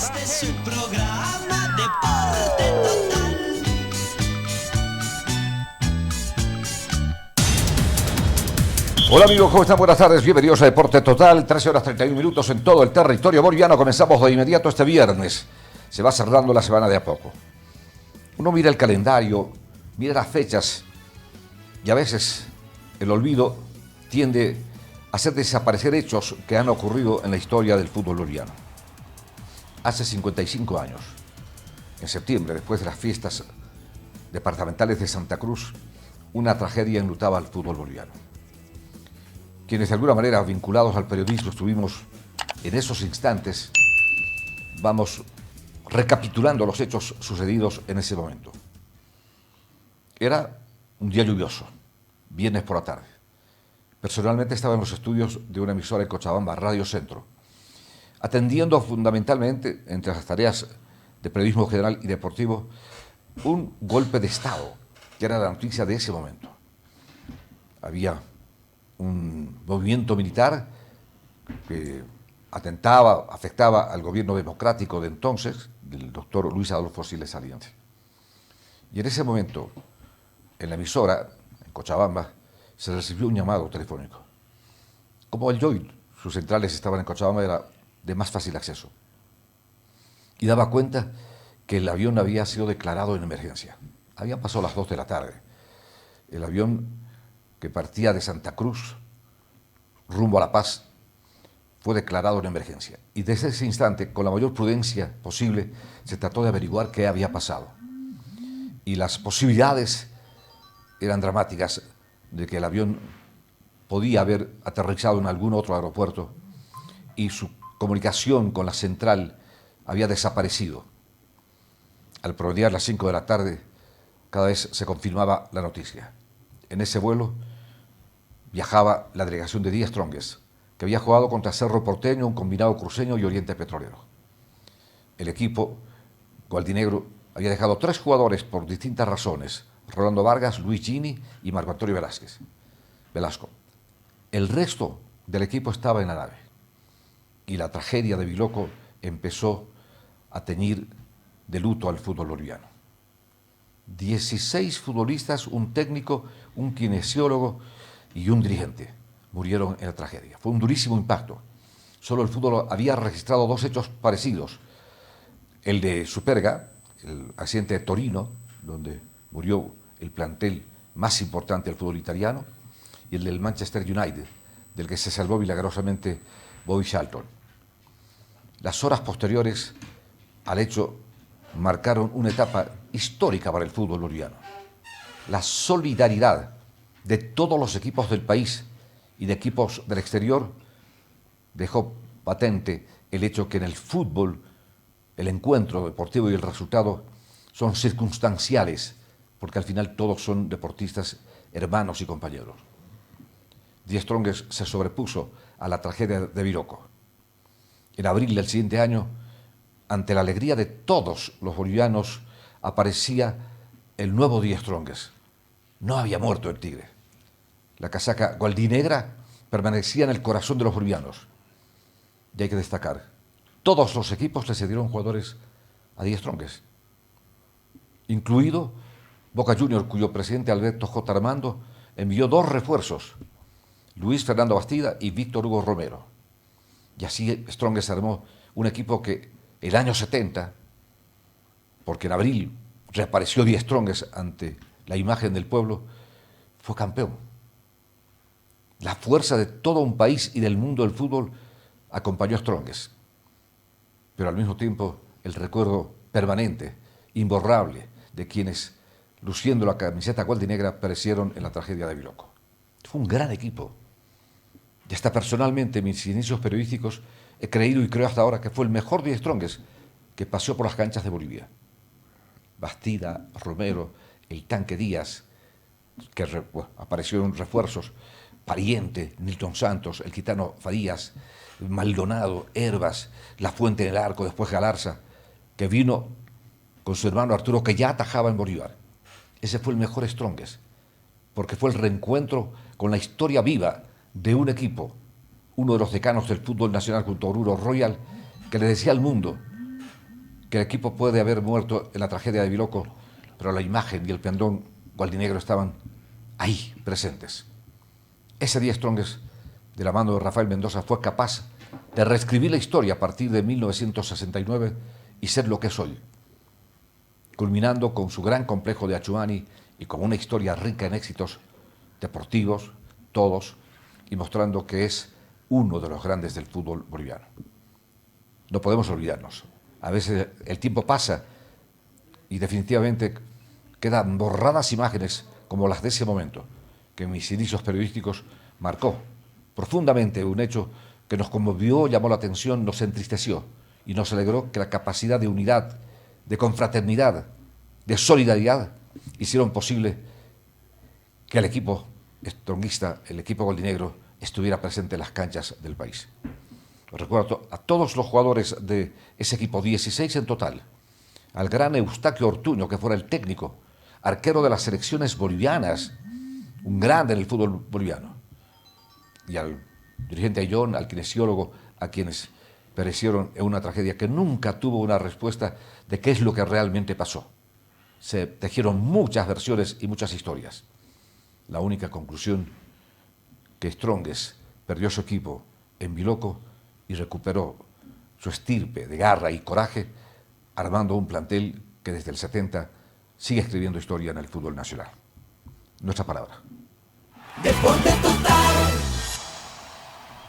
Este es su programa Deporte Total. Hola amigos, ¿cómo están? Buenas tardes, bienvenidos a Deporte Total, 13 horas 31 minutos en todo el territorio boliviano. Comenzamos de inmediato este viernes, se va cerrando la semana de a poco. Uno mira el calendario, mira las fechas y a veces el olvido tiende a hacer desaparecer hechos que han ocurrido en la historia del fútbol boliviano. Hace 55 años, en septiembre, después de las fiestas departamentales de Santa Cruz, una tragedia enlutaba al fútbol boliviano. Quienes de alguna manera vinculados al periodismo estuvimos en esos instantes, vamos recapitulando los hechos sucedidos en ese momento. Era un día lluvioso, viernes por la tarde. Personalmente estaba en los estudios de una emisora en Cochabamba, Radio Centro, atendiendo fundamentalmente, entre las tareas de periodismo general y deportivo, un golpe de Estado, que era la noticia de ese momento. Había un movimiento militar que afectaba al gobierno democrático de entonces, del doctor Luis Adolfo Siles Saliente. Y en ese momento, en la emisora, en Cochabamba, se recibió un llamado telefónico. Como el Joy, sus centrales estaban en Cochabamba, era de más fácil acceso. Y daba cuenta que el avión había sido declarado en emergencia. Habían pasado las 2 de la tarde. El avión que partía de Santa Cruz rumbo a La Paz fue declarado en emergencia. Y desde ese instante, con la mayor prudencia posible, se trató de averiguar qué había pasado. Y las posibilidades eran dramáticas de que el avión podía haber aterrizado en algún otro aeropuerto y su comunicación con la central había desaparecido. Al promediar las 5 de la tarde, cada vez se confirmaba la noticia. En ese vuelo viajaba la delegación de Die Strongest, que había jugado contra Cerro Porteño, un combinado cruceño y Oriente Petrolero. El equipo gualdinegro había dejado 3 jugadores por distintas razones: Rolando Vargas, Luis Gini y Marco Antonio Velasco. El resto del equipo estaba en la nave. Y la tragedia de Biloco empezó a teñir de luto al fútbol boliviano. 16 futbolistas, un técnico, un kinesiólogo y un dirigente murieron en la tragedia. Fue un durísimo impacto. Solo el fútbol había registrado 2 hechos parecidos. El de Superga, el accidente de Torino, donde murió el plantel más importante del fútbol italiano, y el del Manchester United, del que se salvó milagrosamente Bobby Charlton. Las horas posteriores al hecho marcaron una etapa histórica para el fútbol boliviano. La solidaridad de todos los equipos del país y de equipos del exterior dejó patente el hecho que en el fútbol el encuentro deportivo y el resultado son circunstanciales, porque al final todos son deportistas, hermanos y compañeros. Die Strongest se sobrepuso a la tragedia de Biloco. En abril del siguiente año, ante la alegría de todos los bolivianos, aparecía el nuevo Die Strongest. No había muerto el Tigre. La casaca gualdinegra permanecía en el corazón de los bolivianos. Y hay que destacar, todos los equipos le cedieron jugadores a Die Strongest, incluido Boca Juniors, cuyo presidente Alberto J. Armando envió 2 refuerzos, Luis Fernando Bastida y Víctor Hugo Romero. Y así Strongest armó un equipo que el año 70, porque en abril reapareció Die Strongest ante la imagen del pueblo, fue campeón. La fuerza de todo un país y del mundo del fútbol acompañó a Strongest. Pero al mismo tiempo el recuerdo permanente, imborrable, de quienes, luciendo la camiseta gualdinegra, perecieron en la tragedia de Biloco. Fue un gran equipo. Y hasta personalmente, en mis inicios periodísticos, he creído y creo hasta ahora que fue el mejor Die Strongest que paseó por las canchas de Bolivia. Bastida, Romero, el Tanque Díaz, que aparecieron refuerzos, Pariente, Nilton Santos, el gitano Farías, Maldonado, Herbas, La Fuente del Arco, después Galarza, que vino con su hermano Arturo, que ya atajaba en Bolívar. Ese fue el mejor Strongest, porque fue el reencuentro con la historia viva de un equipo, uno de los decanos del fútbol nacional junto a Oruro Royal, que le decía al mundo que el equipo puede haber muerto en la tragedia de Biloco, pero la imagen y el pendón gualdinegro estaban ahí, presentes. Ese día Strongest, de la mano de Rafael Mendoza, fue capaz de reescribir la historia a partir de 1969 y ser lo que es hoy, culminando con su gran complejo de Achuani y con una historia rica en éxitos deportivos, todos, y mostrando que es uno de los grandes del fútbol boliviano. No podemos olvidarnos. A veces el tiempo pasa y definitivamente quedan borradas imágenes como las de ese momento, que en mis inicios periodísticos marcó profundamente un hecho que nos conmovió, llamó la atención, nos entristeció y nos alegró que la capacidad de unidad, de confraternidad, de solidaridad hicieron posible que el equipo stronguista, el equipo goldinegro, estuviera presente en las canchas del país. Recuerdo a todos los jugadores de ese equipo, 16 en total, al gran Eustaquio Ortuño, que fuera el técnico, arquero de las selecciones bolivianas, un grande en el fútbol boliviano, y al dirigente Ayllón, al kinesiólogo, a quienes perecieron en una tragedia que nunca tuvo una respuesta de qué es lo que realmente pasó. Se tejieron muchas versiones y muchas historias. La única conclusión, que Strongest perdió su equipo en Biloco y recuperó su estirpe de garra y coraje, armando un plantel que desde el 70 sigue escribiendo historia en el fútbol nacional. Nuestra palabra. Deporte total.